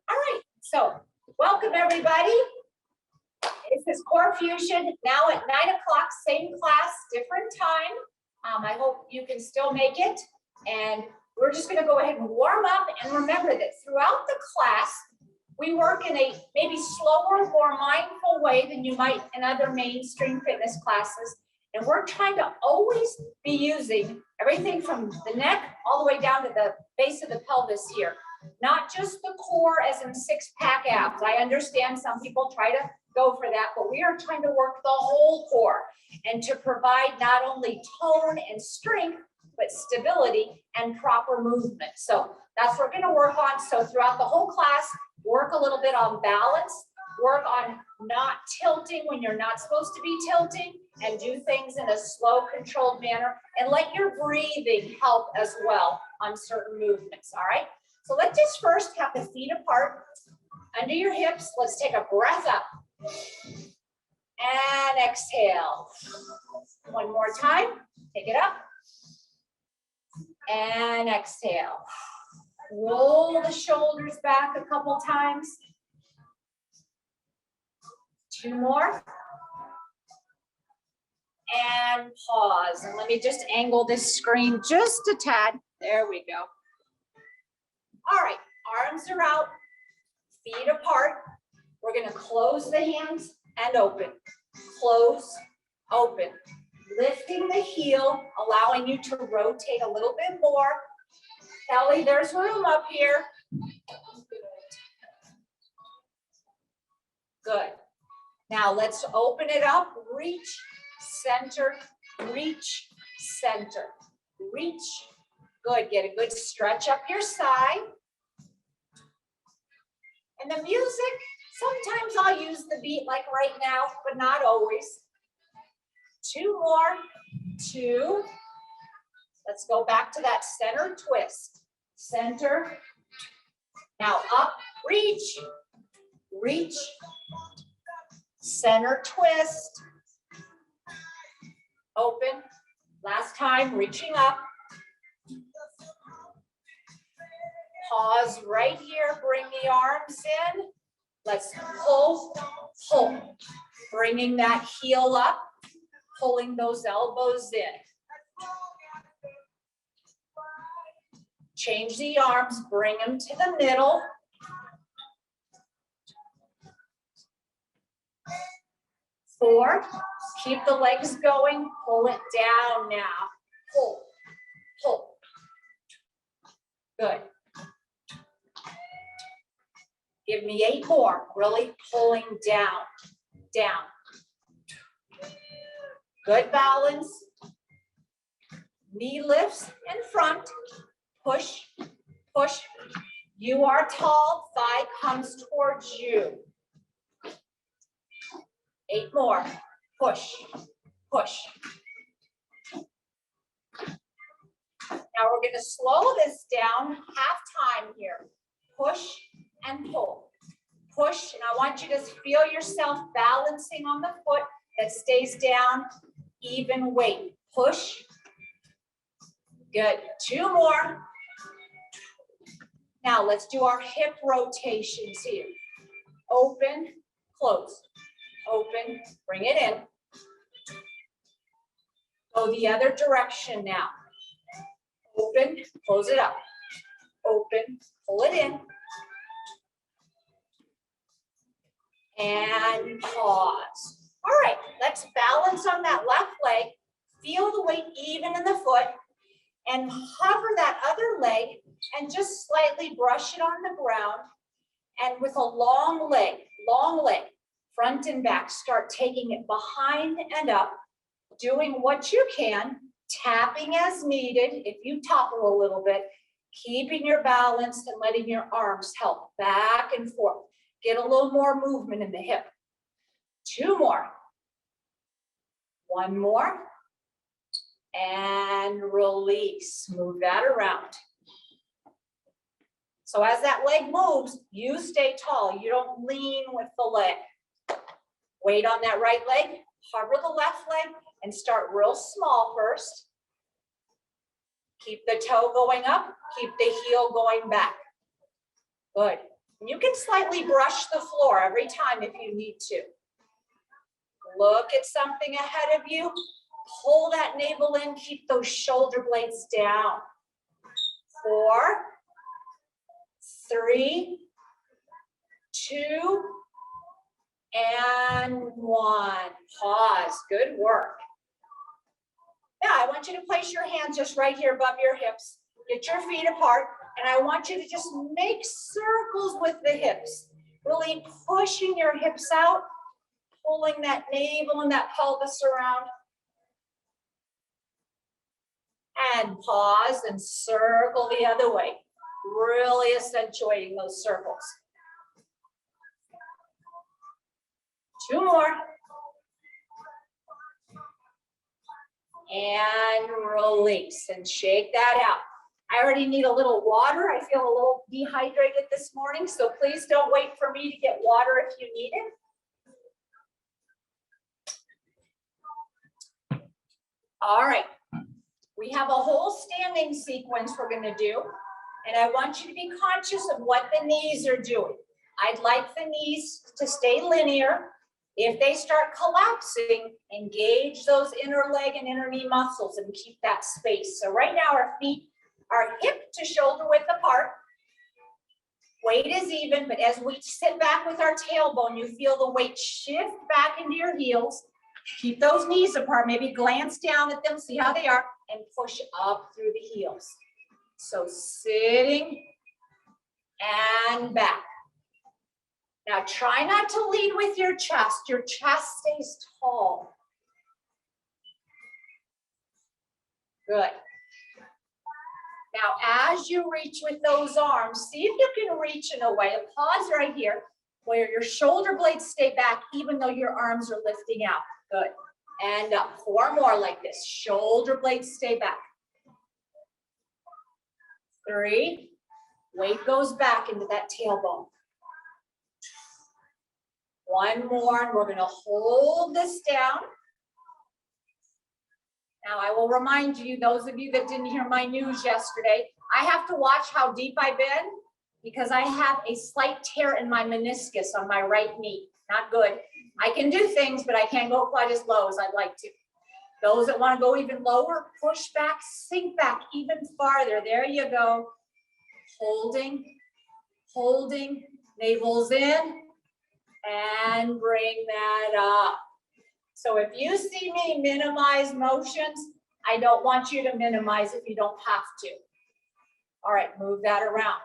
All right, so welcome everybody. This is Core Fusion now at 9 o'clock, same class, different time. I hope you can still make it. And we're just going to go ahead and warm up. And remember that throughout the class, we work in a maybe slower, more mindful way than you might in other mainstream fitness classes. And we're trying to always be using everything from the neck all the way down to the base of the pelvis here. Not just the core as in six-pack abs. I understand some people try to go for that, but we are trying to work the whole core and to provide not only tone and strength, but stability and proper movement. So that's what we're going to work on. So throughout the whole class, work a little bit on balance, work on not tilting when you're not supposed to be tilting, and do things in a slow, controlled manner, and let your breathing help as well on certain movements, all right? So let's just first have the feet apart, under your hips. Let's take a breath up. And exhale. One more time. Take it up. And exhale. Roll the shoulders back a couple times. Two more. And pause. And let me just angle this screen just a tad. There we go. All right, arms are out, feet apart. We're going to close the hands and open. Close, open. Lifting the heel, allowing you to rotate a little bit more. Kelly, there's room up here. Good. Now let's open it up. Reach, center, reach, center, reach. Good. Get a good stretch up your side. And the music, sometimes I'll use the beat like right now, but not always. Two more. Two. Let's go back to that center twist. Center. Now up, reach, reach, center twist. Open. Last time, reaching up. Pause right here, bring the arms in. Let's pull, pull. Bringing that heel up, pulling those elbows in. Change the arms, bring them to the middle. Four, keep the legs going, pull it down now. Pull, pull. Good. Give me 8 more, really pulling down, down. Good balance. Knee lifts in front. Push, push. You are tall, thigh comes towards you. 8 more. Push, push. Now we're going to slow this down, half time here. Push and pull. Push, and I want you to feel yourself balancing on the foot that stays down, even weight. Push. Good. 2 more. Now let's do our hip rotations here. Open, close. Open, bring it in. Go the other direction now. Open, close it up. Open, pull it in. And pause. All right, let's balance on that left leg. Feel the weight even in the foot. And hover that other leg and just slightly brush it on the ground. And with a long leg, front and back, start taking it behind and up, doing what you can, tapping as needed. If you topple a little bit, keeping your balance and letting your arms help back and forth. Get a little more movement in the hip. 2 more. 1 more. And release. Move that around. So as that leg moves, you stay tall. You don't lean with the leg. Weight on that right leg. Hover the left leg and start real small first. Keep the toe going up. Keep the heel going back. Good. You can slightly brush the floor every time if you need to. Look at something ahead of you. Pull that navel in, keep those shoulder blades down. 4, 3, 2, and 1. Pause. Good work. Now, I want you to place your hands just right here above your hips. Get your feet apart, and I want you to just make circles with the hips. Really pushing your hips out, pulling that navel and that pelvis around. And pause and circle the other way. Really accentuating those circles. 2 more. And release and shake that out. I already need a little water. I feel a little dehydrated this morning, so please don't wait for me to get water if you need it. All right. We have a whole standing sequence we're going to do, and I want you to be conscious of what the knees are doing. I'd like the knees to stay linear. If they start collapsing, engage those inner leg and inner knee muscles and keep that space. So right now our feet are hip to shoulder width apart. Weight is even, but as we sit back with our tailbone, you feel the weight shift back into your heels. Keep those knees apart, maybe glance down at them, see how they are, and push up through the heels. So sitting and back. Now try not to lead with your chest. Your chest stays tall. Good. Now as you reach with those arms, see if you can reach in a way, pause right here, where your shoulder blades stay back even though your arms are lifting out. Good. And up. 4 more like this. Shoulder blades stay back. 3. Weight goes back into that tailbone. 1 more, and we're going to hold this down. Now I will remind you, those of you that didn't hear my news yesterday, I have to watch how deep I've been because I have a slight tear in my meniscus on my right knee. Not good. I can do things, but I can't go quite as low as I'd like to. Those that want to go even lower, push back, sink back even farther. There you go. Holding, holding, navel's in, and bring that up. So if you see me minimize motions, I don't want you to minimize if you don't have to. All right, move that around.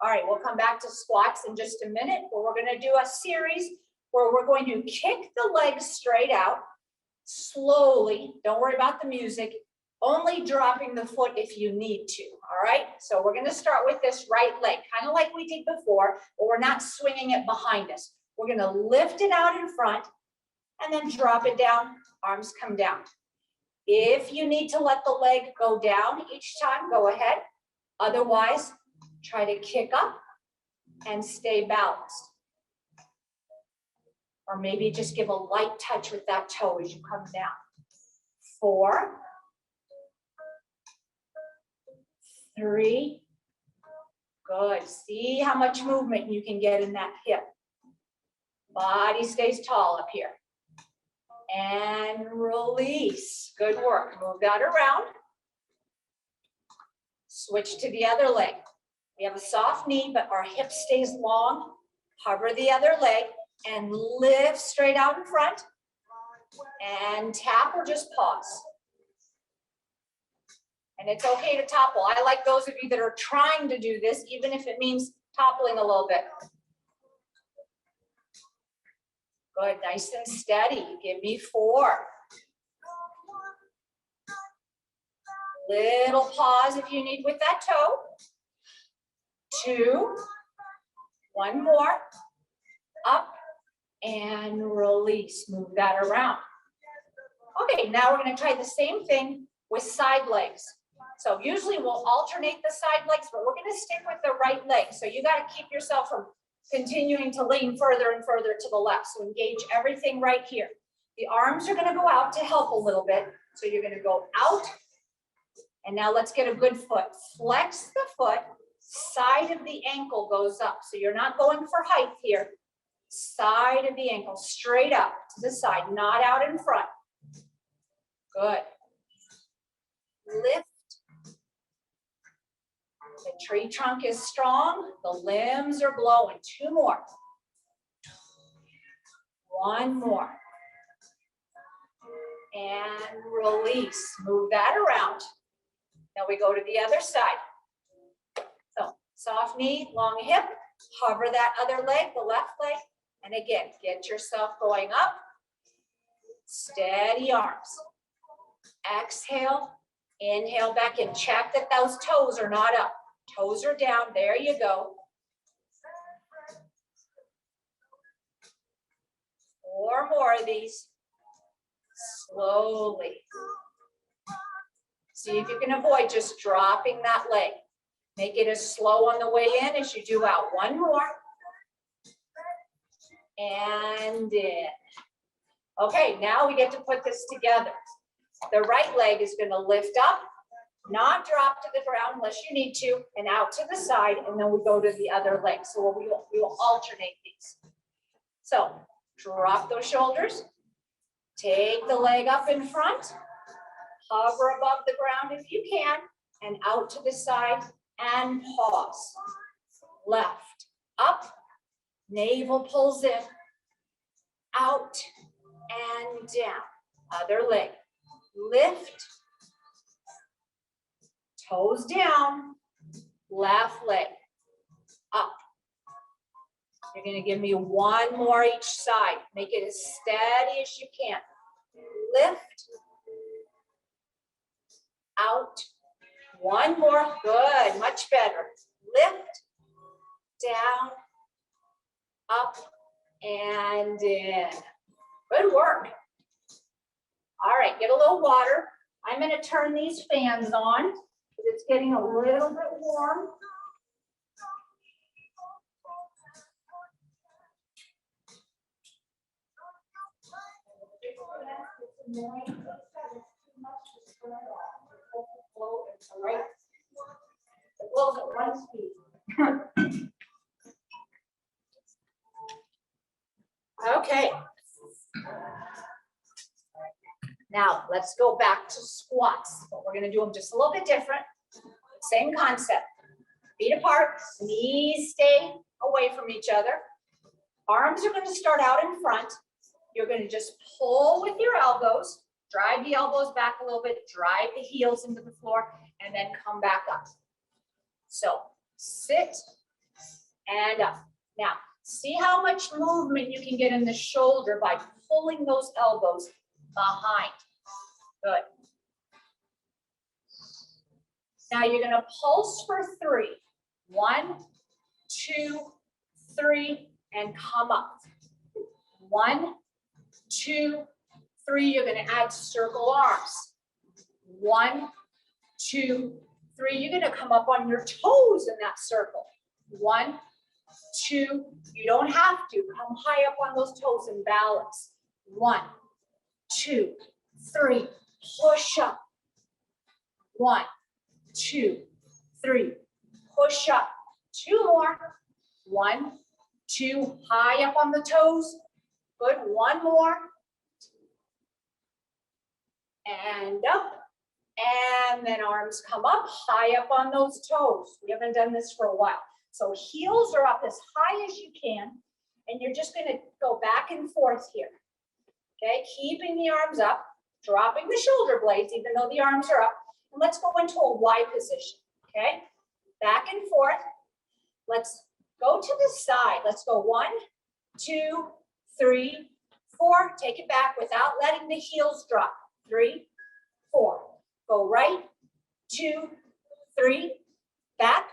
All right, we'll come back to squats in just a minute, where we're going to do a series where we're going to kick the legs straight out, slowly. Don't worry about the music, only dropping the foot if you need to. All right, so we're going to start with this right leg, kind of like we did before, but we're not swinging it behind us. We're going to lift it out in front and then drop it down. Arms come down. If you need to let the leg go down each time, go ahead. Otherwise, try to kick up and stay balanced. Or maybe just give a light touch with that toe as you come down. 4, 3, good. See how much movement you can get in that hip. Body stays tall up here. And release. Good work. Move that around. Switch to the other leg. We have a soft knee, but our hip stays long. Hover the other leg and lift straight out in front. And tap or just pause. And it's okay to topple. I like those of you that are trying to do this, even if it means toppling a little bit. Good, nice and steady. Give me 4. Little pause if you need with that toe. 2. 1 more. Up and release. Move that around. Okay, now we're going to try the same thing with side legs. So usually we'll alternate the side legs, but we're going to stick with the right leg. So you got to keep yourself from continuing to lean further and further to the left. So engage everything right here. The arms are going to go out to help a little bit. So you're going to go out. And now let's get a good foot. Flex the foot. Side of the ankle goes up. So you're not going for height here. Side of the ankle, straight up to the side, not out in front. Good. Lift. The tree trunk is strong. The limbs are blowing. 2 more. 1 more. And release. Move that around. Now we go to the other side. So soft knee, long hip. Hover that other leg, the left leg. And again, get yourself going up. Steady arms. Exhale. Inhale back in. Check that those toes are not up. Toes are down. There you go. 4 more of these. Slowly. See if you can avoid just dropping that leg. Make it as slow on the way in as you do out. 1 more. And in. Okay, now we get to put this together. The right leg is going to lift up, not drop to the ground unless you need to, and out to the side, and then we go to the other leg. So we will alternate these. So drop those shoulders, take the leg up in front, hover above the ground if you can, and out to the side, and pause. Left, up, navel pulls in, out, and down. Other leg. Lift, toes down, left leg, up. You're going to give me 1 more each side. Make it as steady as you can. Lift, out, 1 more. Good, much better. Lift, down, up, and in. Good work. All right, get a little water. I'm going to turn these fans on because it's getting a little bit warm. It blows at 1 speed. Okay. Now let's go back to squats, but we're going to do them just a little bit different. Same concept. Feet apart, knees stay away from each other. Arms are going to start out in front. You're going to just pull with your elbows, drive the elbows back a little bit, drive the heels into the floor, and then come back up. So sit and up. Now, see how much movement you can get in the shoulder by pulling those elbows behind. Good. Now you're going to pulse for 3. 1, 2, 3, and come up. 1, 2, 3. You're going to add circle arms. 1, 2, 3. You're going to come up on your toes in that circle. 1, 2. You don't have to. Come high up on those toes and balance. 1, 2, 3. Push up. 1, 2, 3. Push up. 2 more. 1, 2. High up on the toes. Good. 1 more. And up. And then arms come up, high up on those toes. We haven't done this for a while. So heels are up as high as you can. And you're just going to go back and forth here. Okay, keeping the arms up, dropping the shoulder blades, even though the arms are up. And let's go into a Y position. Okay, back and forth. Let's go to the side. Let's go 1, 2, 3, 4. Take it back without letting the heels drop. 3, 4. Go right, 2, 3. Back.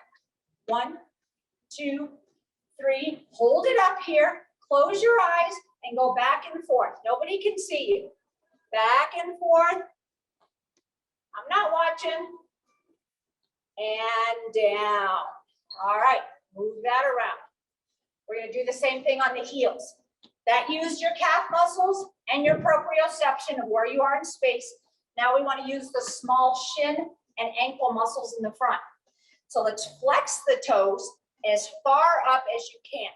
1, 2, 3. Hold it up here. Close your eyes and go back and forth. Nobody can see you. Back and forth. I'm not watching. And down. All right, move that around. We're going to do the same thing on the heels. That used your calf muscles and your proprioception of where you are in space. Now we want to use the small shin and ankle muscles in the front. So let's flex the toes as far up as you can.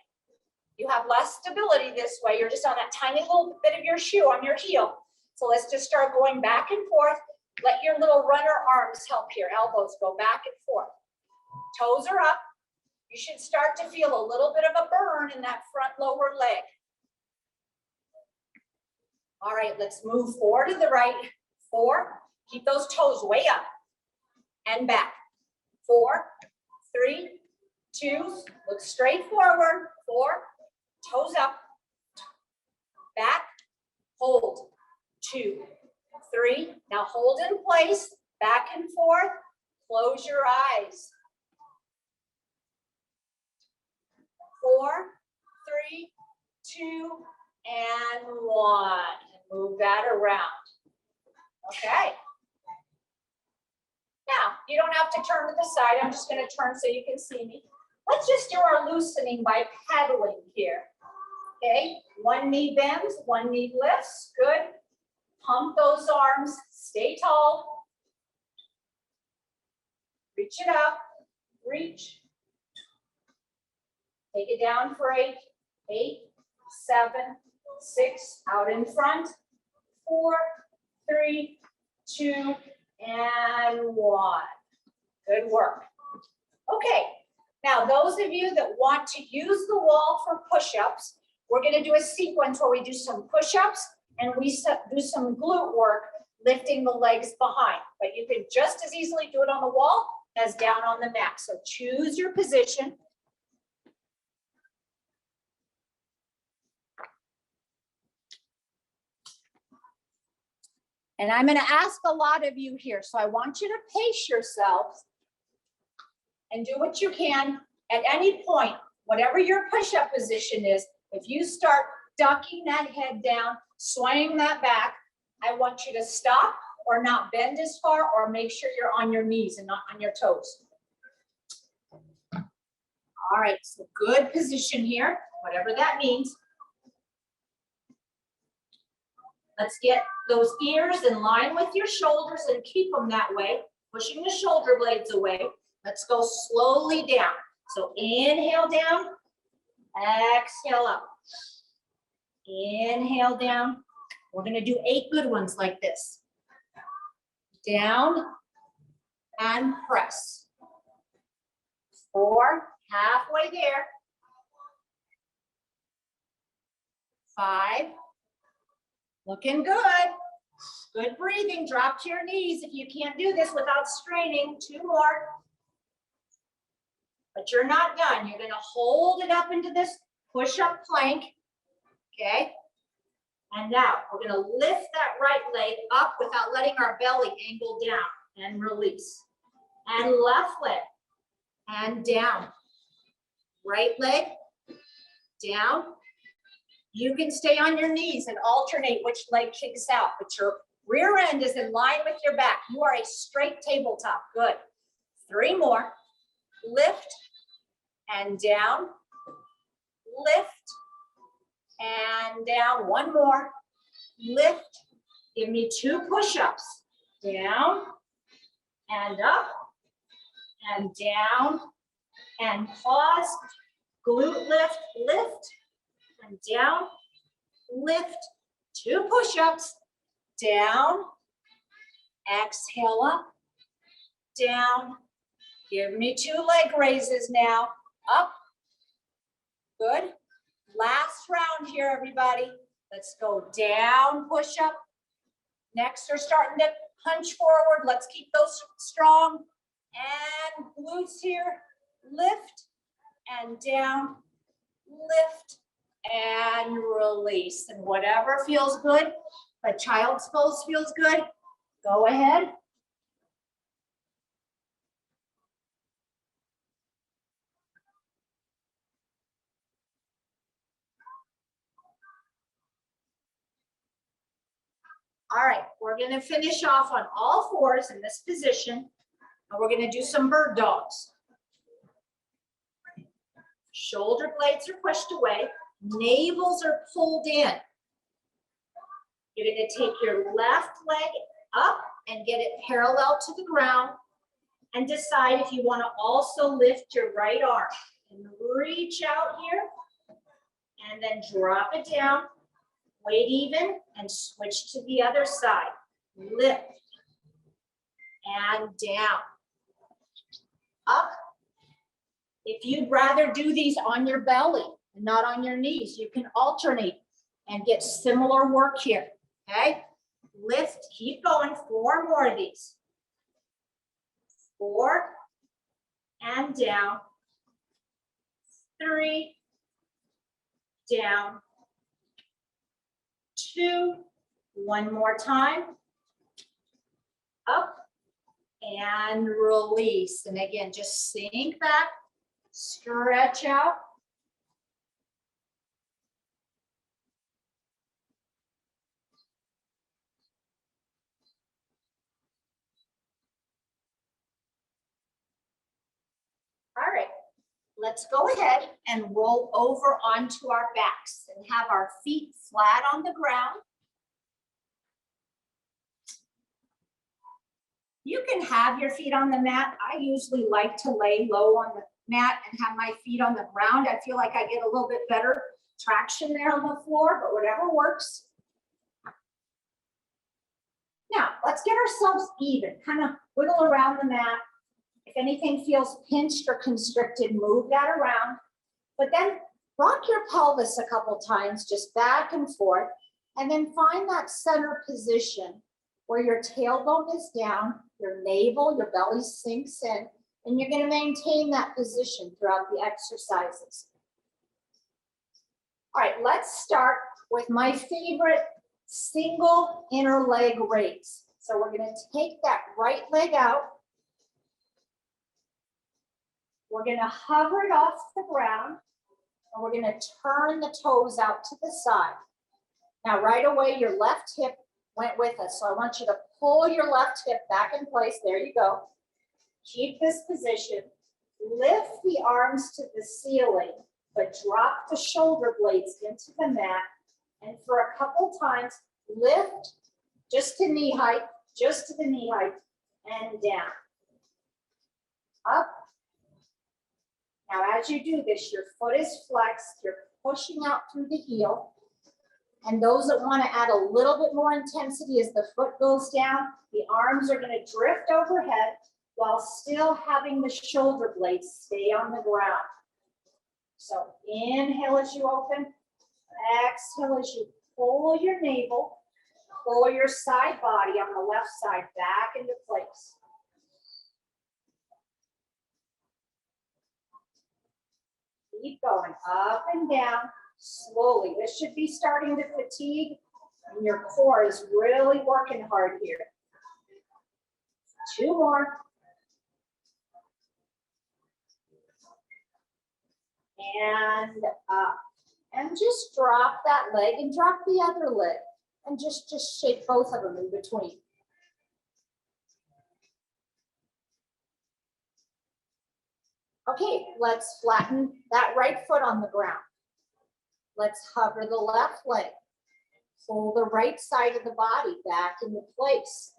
You have less stability this way. You're just on that tiny little bit of your shoe on your heel. So let's just start going back and forth. Let your little runner arms help here. Elbows go back and forth. Toes are up. You should start to feel a little bit of a burn in that front lower leg. All right, let's move 4 to the right. 4, keep those toes way up and back. 4, 3, 2, look straight forward. 4, toes up, back, hold. 2, 3, now hold in place, back and forth. Close your eyes. 4, 3, 2, and 1. Move that around. Okay. Now, you don't have to turn to the side. I'm just going to turn so you can see me. Let's just do our loosening by pedaling here. Okay, 1 knee bends, 1 knee lifts. Good. Pump those arms. Stay tall. Reach it up. Reach. Take it down for 8, 8, 7, 6, out in front. 4, 3, 2, and 1. Good work. Okay, now those of you that want to use the wall for push-ups, we're going to do a sequence where we do some push-ups and we do some glute work, lifting the legs behind. But you can just as easily do it on the wall as down on the mat. So choose your position. And I'm going to ask a lot of you here, so I want you to pace yourselves and do what you can at any point, whatever your push-up position is. If you start ducking that head down, swaying that back, I want you to stop or not bend as far, or make sure you're on your knees and not on your toes. All right, so good position here, whatever that means. Let's get those ears in line with your shoulders and keep them that way, pushing the shoulder blades away. Let's go slowly down. So inhale down, exhale up. Inhale down. We're going to do 8 good ones like this. Down and press. 4, halfway there. 5. Looking good. Good breathing. Drop to your knees if you can't do this without straining. 2 more. But you're not done. You're going to hold it up into this push-up plank. Okay? And now we're going to lift that right leg up without letting our belly angle down and release. And left leg and down. Right leg down. You can stay on your knees and alternate which leg kicks out, but your rear end is in line with your back. You are a straight tabletop. Good. 3 more. Lift and down. Lift and down. 1 more. Lift. Give me 2 push-ups. Down and up and down and pause. Glute lift, lift. And down, lift, 2 push-ups, down, exhale up, down. Give me 2 leg raises now, up, good. Last round here, everybody. Let's go down, push up. Next, we're starting to punch forward. Let's keep those strong. And glutes here, lift and down, lift and release. And whatever feels good, but child's pose feels good, go ahead. All right, we're going to finish off on all 4s in this position, and we're going to do some bird dogs. Shoulder blades are pushed away, navels are pulled in. You're going to take your left leg up and get it parallel to the ground. And decide if you want to also lift your right arm and reach out here and then drop it down, weight even, and switch to the other side. Lift and down, up. If you'd rather do these on your belly and not on your knees, you can alternate and get similar work here, okay? Lift, keep going, 4 more of these. 4, and down, 3, down, 2, 1 more time, up, and release. And again, just sink back, stretch out. All right, let's go ahead and roll over onto our backs and have our feet flat on the ground. You can have your feet on the mat. I usually like to lay low on the mat and have my feet on the ground. I feel like I get a little bit better traction there on the floor, but whatever works. Now, let's get ourselves even, kind of wiggle around the mat. If anything feels pinched or constricted, move that around. But then rock your pelvis a couple times, just back and forth, and then find that center position where your tailbone is down, your navel, your belly sinks in, and you're going to maintain that position throughout the exercises. All right, let's start with my favorite single inner leg raise. So we're going to take that right leg out. We're going to hover it off the ground, and we're going to turn the toes out to the side. Now, right away, your left hip went with us. So I want you to pull your left hip back in place. There you go. Keep this position. Lift the arms to the ceiling, but drop the shoulder blades into the mat. And for a couple times, lift just to knee height, just to the knee height, and down. Up. Now, as you do this, your foot is flexed. You're pushing out through the heel. And those that want to add a little bit more intensity as the foot goes down, the arms are going to drift overhead while still having the shoulder blades stay on the ground. So inhale as you open, exhale as you pull your navel, pull your side body on the left side back into place. Keep going up and down slowly. This should be starting to fatigue, and your core is really working hard here. 2 more. And up. And just drop that leg and drop the other leg. And just shake both of them in between. Okay, let's flatten that right foot on the ground. Let's hover the left leg. Pull the right side of the body back into place.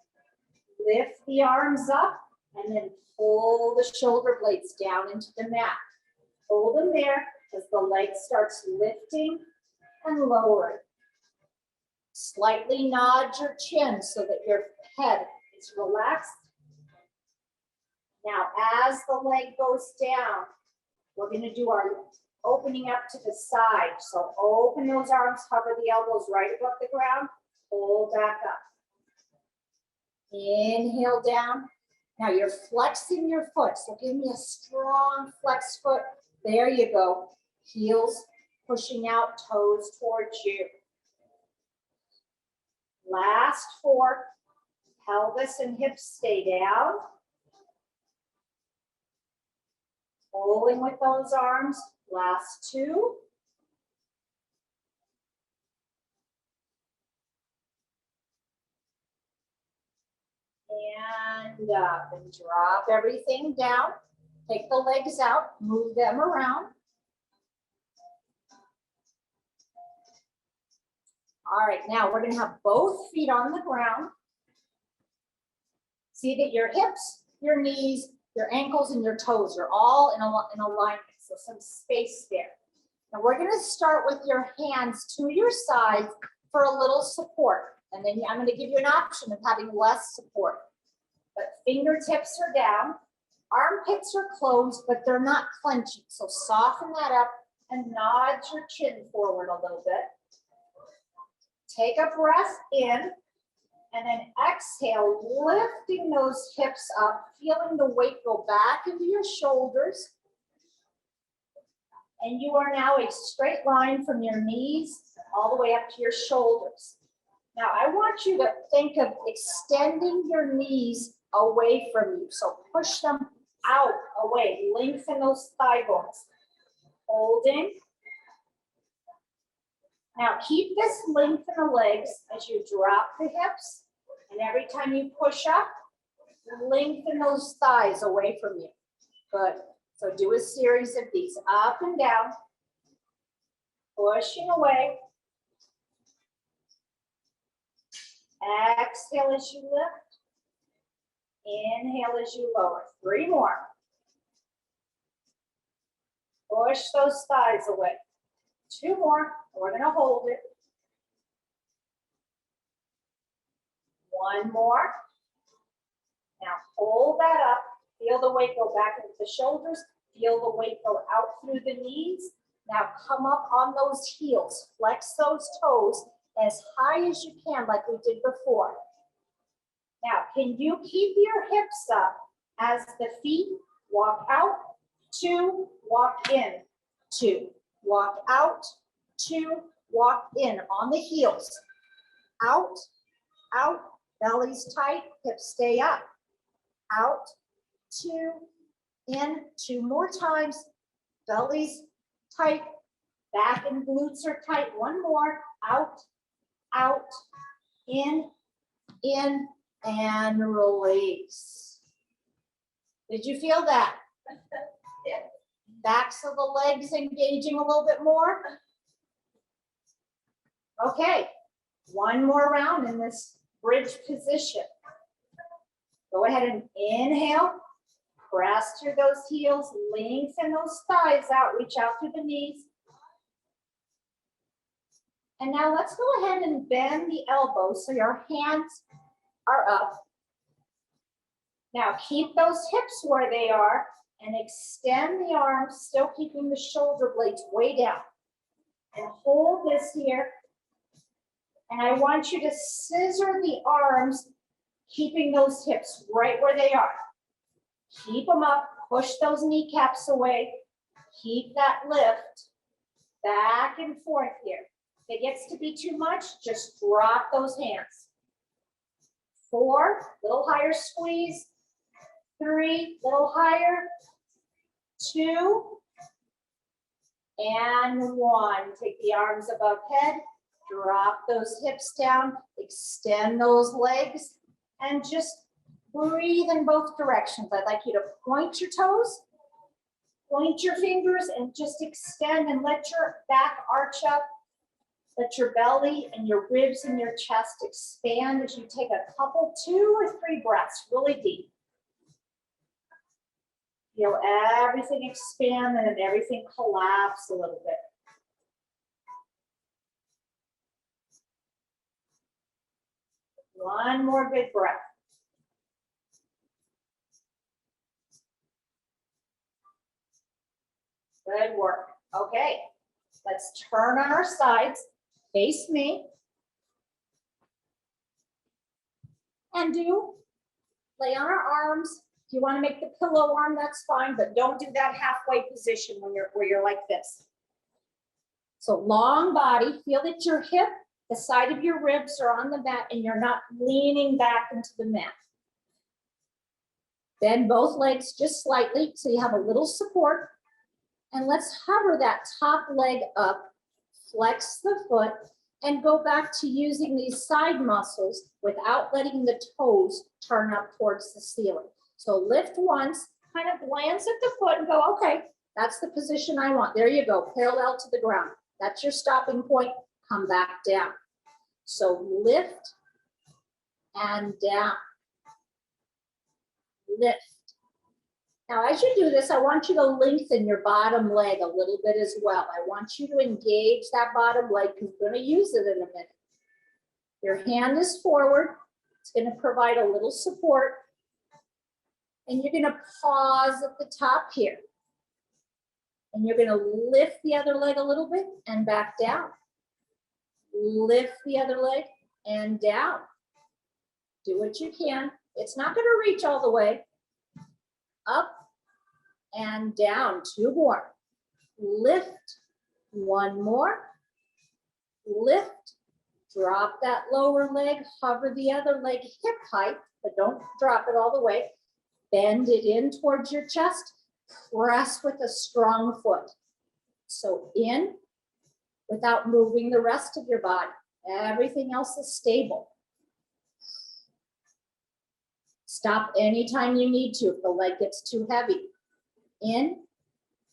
Lift the arms up and then pull the shoulder blades down into the mat. Hold them there as the leg starts lifting and lowering. Slightly nod your chin so that your head is relaxed. Now, as the leg goes down, we're going to do our opening up to the side. So open those arms, hover the elbows right above the ground, pull back up. Inhale down. Now you're flexing your foot. So give me a strong flex foot. There you go. Heels pushing out, toes towards you. Last 4. Pelvis and hips stay down. Pulling with those arms. Last 2. And up and drop everything down. Take the legs out, move them around. All right, now we're going to have both feet on the ground. See that your hips, your knees, Your ankles and your toes are all in alignment, so some space there. Now we're gonna start with your hands to your sides for a little support. And then I'm gonna give you an option of having less support. But fingertips are down, armpits are closed, but they're not clenching. So soften that up and nod your chin forward a little bit. Take a breath in, and then exhale, lifting those hips up, feeling the weight go back into your shoulders. And you are now a straight line from your knees all the way up to your shoulders. Now I want you to think of extending your knees away from you. So push them out, away, lengthen those thigh bones. Holding. Now keep this length in the legs as you drop the hips. And every time you push up, lengthen those thighs away from you. Good. So do a series of these, up and down, pushing away. Exhale as you lift. Inhale as you lower. 3 more. Push those thighs away. 2 more. We're going to hold it. 1 more. Now hold that up. Feel the weight go back into the shoulders. Feel the weight go out through the knees. Now come up on those heels. Flex those toes as high as you can, like we did before. Now, can you keep your hips up as the feet walk out, 2, walk in, 2, walk out, 2, walk in on the heels. Out, out, belly's tight, hips stay up. Out, 2, in, 2 more times, belly's tight, back and glutes are tight. 1 more, out, out, in, and release. Did you feel that? Backs of the legs engaging a little bit more. Okay, 1 more round in this bridge position. Go ahead and inhale, press through those heels, lengthen those thighs out, reach out through the knees. And now let's go ahead and bend the elbows so your hands are up. Now keep those hips where they are and extend the arms, still keeping the shoulder blades way down. And hold this here. And I want you to scissor the arms, keeping those hips right where they are. Keep them up, push those kneecaps away. Keep that lift back and forth here. If it gets to be too much, just drop those hands. 4, little higher squeeze. 3, little higher. 2, and 1. Take the arms above head, drop those hips down, extend those legs, and just breathe in both directions. I'd like you to point your toes, point your fingers, and just extend and let your back arch up. Let your belly and your ribs and your chest expand as you take a couple, 2 or 3 breaths, really deep. Feel everything expand and then everything collapse a little bit. One more good breath. Good work. Okay, let's turn on our sides. Face me. And lay on our arms. If you want to make the pillow arm, that's fine, but don't do that halfway position where you're like this. So long body, feel that your hip, the side of your ribs are on the mat and you're not leaning back into the mat. Bend both legs just slightly so you have a little support. And let's hover that top leg up, flex the foot, and go back to using these side muscles without letting the toes turn up towards the ceiling. So lift once, kind of glance at the foot and go, okay, that's the position I want. There you go, parallel to the ground. That's your stopping point. Come back down. So lift and down. Lift Now, as you do this, I want you to lengthen your bottom leg a little bit as well. I want you to engage that bottom leg because we're going to use it in a minute. Your hand is forward. It's going to provide a little support. And you're going to pause at the top here. And you're going to lift the other leg a little bit and back down. Lift the other leg and down. Do what you can. It's not going to reach all the way. Up and down. 2 more. Lift. 1 more. Lift. Drop that lower leg. Hover the other leg hip height, but don't drop it all the way. Bend it in towards your chest. Press with a strong foot. So in without moving the rest of your body. Everything else is stable. Stop anytime you need to if the leg gets too heavy. In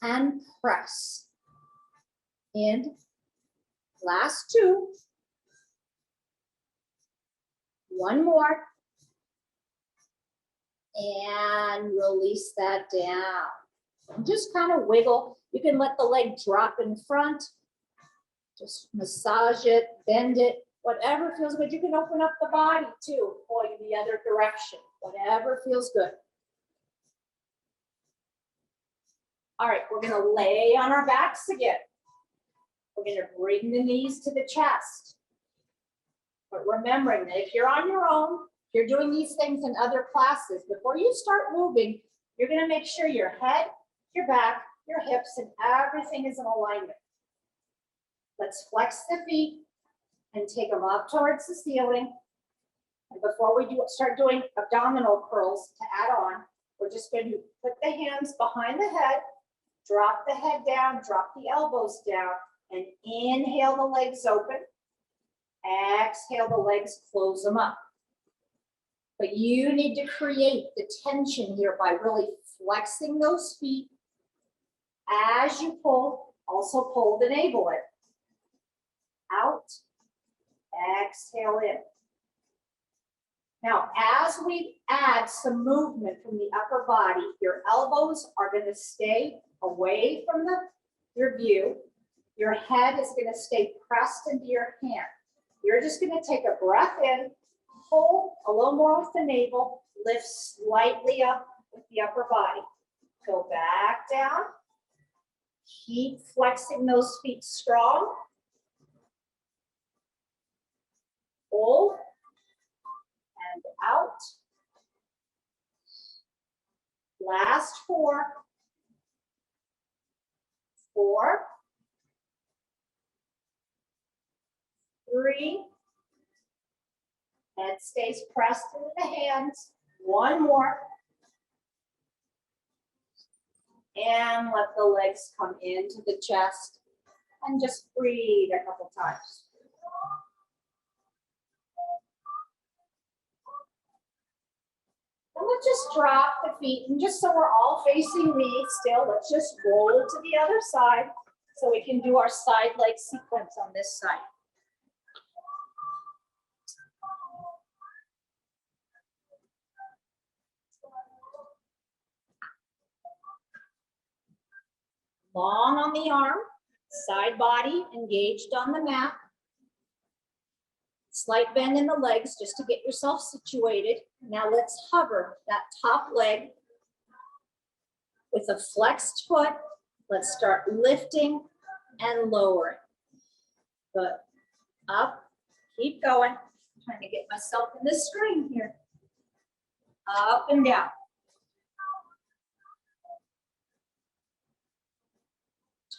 and press. In. Last 2. 1 more. And release that down. And just kind of wiggle. You can let the leg drop in front. Just massage it, bend it, whatever feels good. You can open up the body too, going the other direction, whatever feels good. All right, we're gonna lay on our backs again. We're gonna bring the knees to the chest. But remembering that if you're on your own, if you're doing these things in other classes, before you start moving, you're gonna make sure your head, your back, your hips, and everything is in alignment. Let's flex the feet and take them up towards the ceiling. And before we start doing abdominal curls to add on, we're just going to put the hands behind the head, drop the head down, drop the elbows down, and inhale the legs open. Exhale the legs, close them up. But you need to create the tension here by really flexing those feet. As you pull, also pull the navel in. Out, exhale in. Now, as we add some movement from the upper body, your elbows are going to stay away from your view. Your head is going to stay pressed into your hand. You're just going to take a breath in, hold a little more with the navel, lift slightly up with the upper body. Go back down. Keep flexing those feet strong. Pull and out. Last 4. 4. 3. Head stays pressed into the hands. 1 more. And let the legs come into the chest. And just breathe a couple times. And let's just drop the feet, and just so we're all facing me still, let's just roll to the other side so we can do our side leg sequence on this side. Long on the arm, side body engaged on the mat. Slight bend in the legs just to get yourself situated. Now let's hover that top leg with a flexed foot. Let's start lifting and lowering. Good. Up, keep going. I'm trying to get myself in this screen here. Up and down.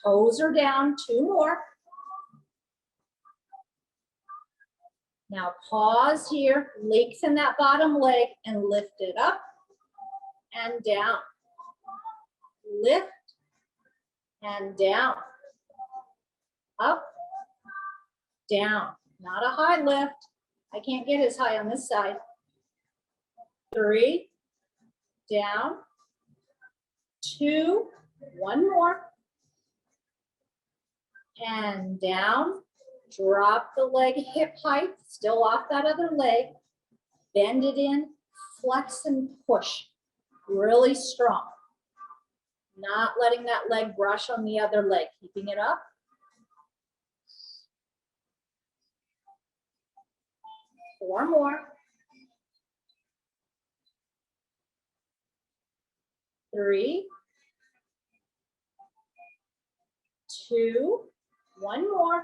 Toes are down, 2 more. Now pause here, lengthen that bottom leg and lift it up and down. Lift and down. Up, down. Not a high lift. I can't get as high on this side. 3, down. 2, 1 more. And down. Drop the leg hip height, still off that other leg. Bend it in, flex and push. Really strong. Not letting that leg brush on the other leg, keeping it up. Four more. 3, 2, one more.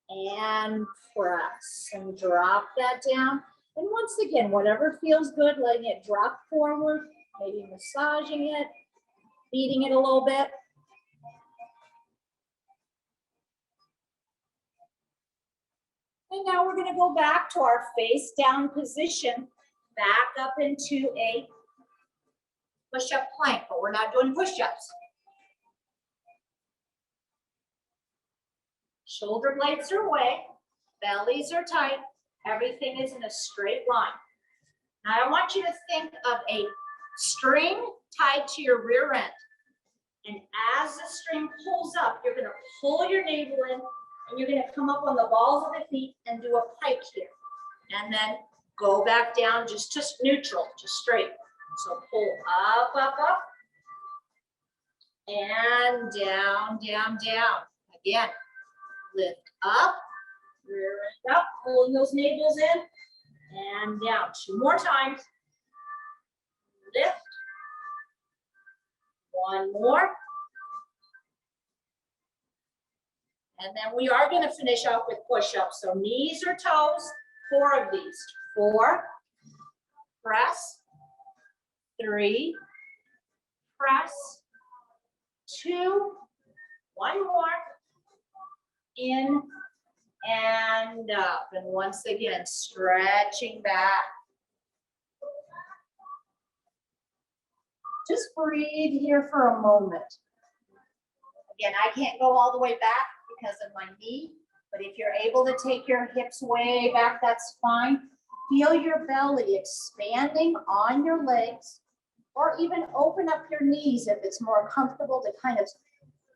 And press and drop that down. And once again, whatever feels good, letting it drop forward, maybe massaging it, beating it a little bit. And now we're going to go back to our face down position, back up into a push-up plank, but we're not doing push-ups. Shoulder blades are away, bellies are tight, everything is in a straight line. Now I want you to think of a string tied to your rear end. And as the string pulls up, you're going to pull your navel in and you're going to come up on the balls of the feet and do a pike here. And then go back down just to neutral, just straight. So pull up, up, up. And down, down, down. Again, lift up, rear end up, pulling those navels in. And down. 2 more times. Lift. 1 more. And then we are going to finish off with push-ups. So knees or toes, 4 of these. 4, press, 3, press, 2, 1 more, in and up. And once again, stretching back. Just breathe here for a moment. Again, I can't go all the way back because of my knee, but if you're able to take your hips way back, that's fine. Feel your belly expanding on your legs, or even open up your knees if it's more comfortable to kind of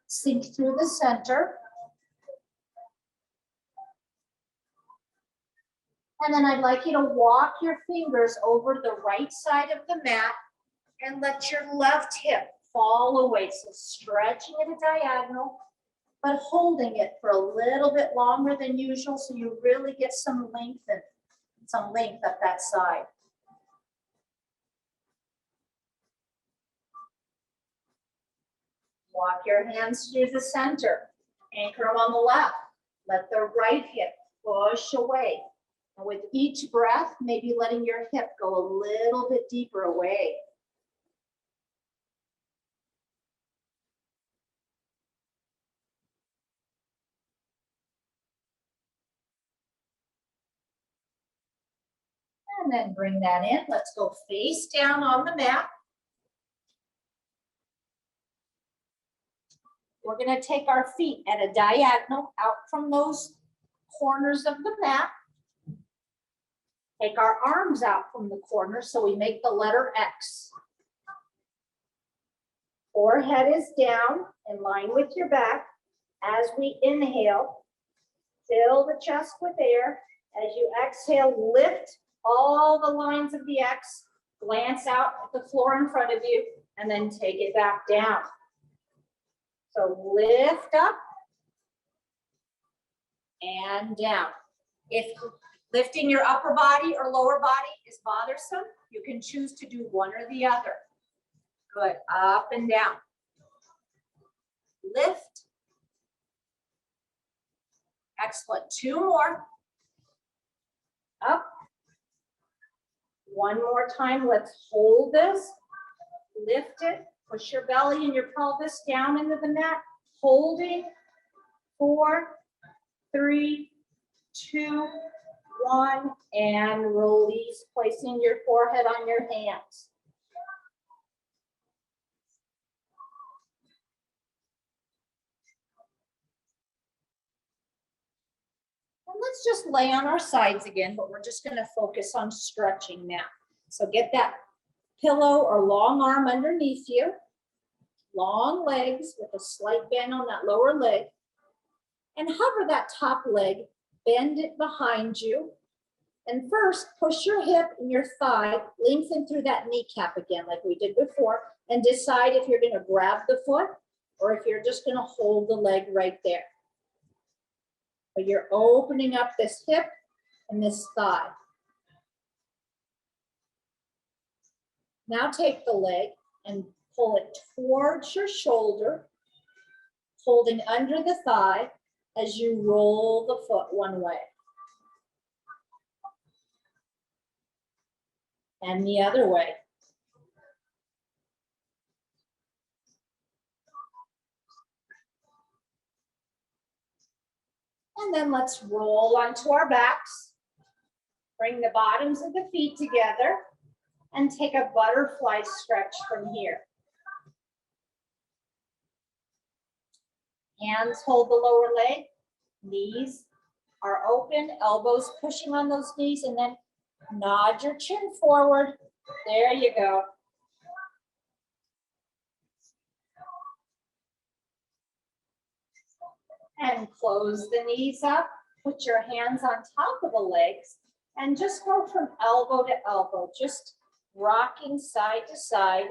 sink through the center. And then I'd like you to walk your fingers over the right side of the mat and let your left hip fall away. So stretching at a diagonal, but holding it for a little bit longer than usual so you really get some length up that side. Walk your hands through the center. Anchor them on the left. Let the right hip push away. And with each breath, maybe letting your hip go a little bit deeper away. And then bring that in. Let's go face down on the mat. We're going to take our feet at a diagonal out from those corners of the mat. Take our arms out from the corner so we make the letter X. Forehead is down in line with your back. As we inhale, fill the chest with air. As you exhale, lift all the lines of the X, glance out at the floor in front of you, and then take it back down. So lift up and down. If lifting your upper body or lower body is bothersome, you can choose to do one or the other. Good, up and down. Lift. Excellent, 2 more. Up. 1 more time, let's hold this. Lift it, push your belly and your pelvis down into the mat. Holding, 4, 3, 2, 1, and release, placing your forehead on your hands. And let's just lay on our sides again, but we're just going to focus on stretching now. So get that pillow or long arm underneath you, long legs with a slight bend on that lower leg, and hover that top leg, bend it behind you, And first, push your hip and your thigh, lengthen through that kneecap again like we did before, and decide if you're gonna grab the foot or if you're just gonna hold the leg right there. But you're opening up this hip and this thigh. Now take the leg and pull it towards your shoulder, holding under the thigh as you roll the foot one way. And the other way. And then let's roll onto our backs. Bring the bottoms of the feet together and take a butterfly stretch from here. Hands hold the lower leg, knees are open, elbows pushing on those knees, and then nod your chin forward. There you go. And close the knees up, put your hands on top of the legs, and just go from elbow to elbow, just rocking side to side.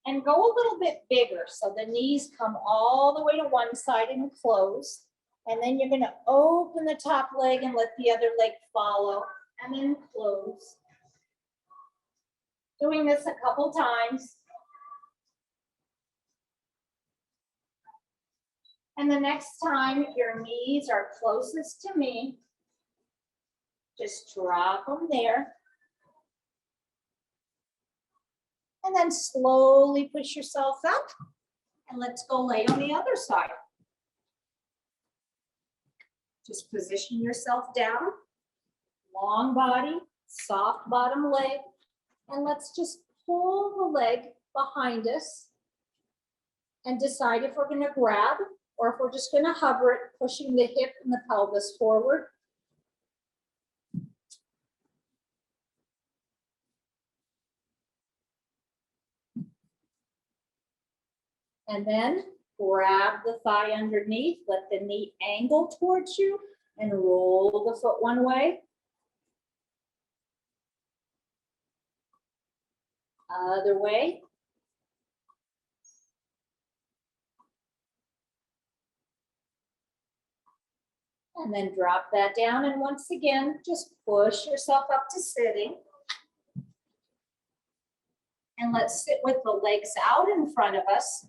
And go a little bit bigger, so the knees come all the way to one side and close. And then you're gonna open the top leg and let the other leg follow, and then close. Doing this a couple times. And the next time your knees are closest to me, just drop them there. And then slowly push yourself up. And let's go lay on the other side. Just position yourself down. Long body, soft bottom leg. And let's just pull the leg behind us and decide if we're gonna grab or if we're just gonna hover it, pushing the hip and the pelvis forward. And then grab the thigh underneath, let the knee angle towards you and roll the foot one way. Other way. And then drop that down, and once again, just push yourself up to sitting. And let's sit with the legs out in front of us,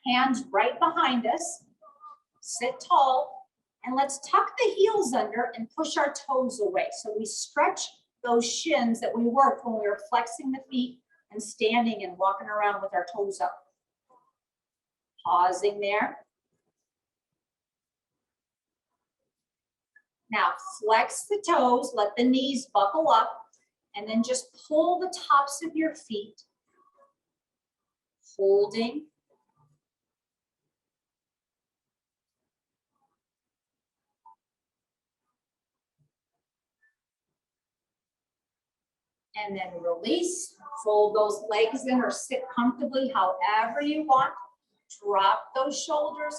hands right behind us. Sit tall, and let's tuck the heels under and push our toes away. So we stretch those shins that we worked when we were flexing the feet and standing and walking around with our toes up. Pausing there. Now flex the toes, let the knees buckle up, and then just pull the tops of your feet, holding. And then release, fold those legs in or sit comfortably however you want. Drop those shoulders,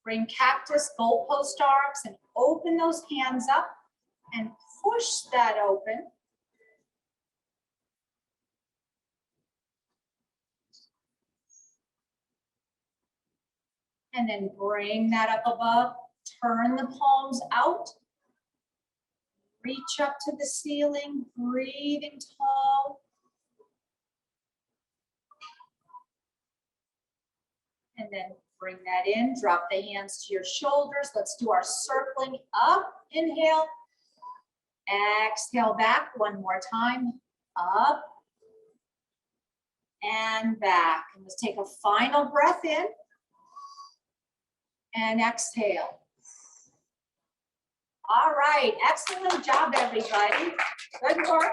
bring cactus, goalpost arms, and open those hands up and push that open. And then bring that up above, turn the palms out. Reach up to the ceiling, breathing tall. And then bring that in, drop the hands to your shoulders. Let's do our circling up, inhale. Exhale back one more time, up and back. And let's take a final breath in and exhale. All right, excellent job, everybody. Good work.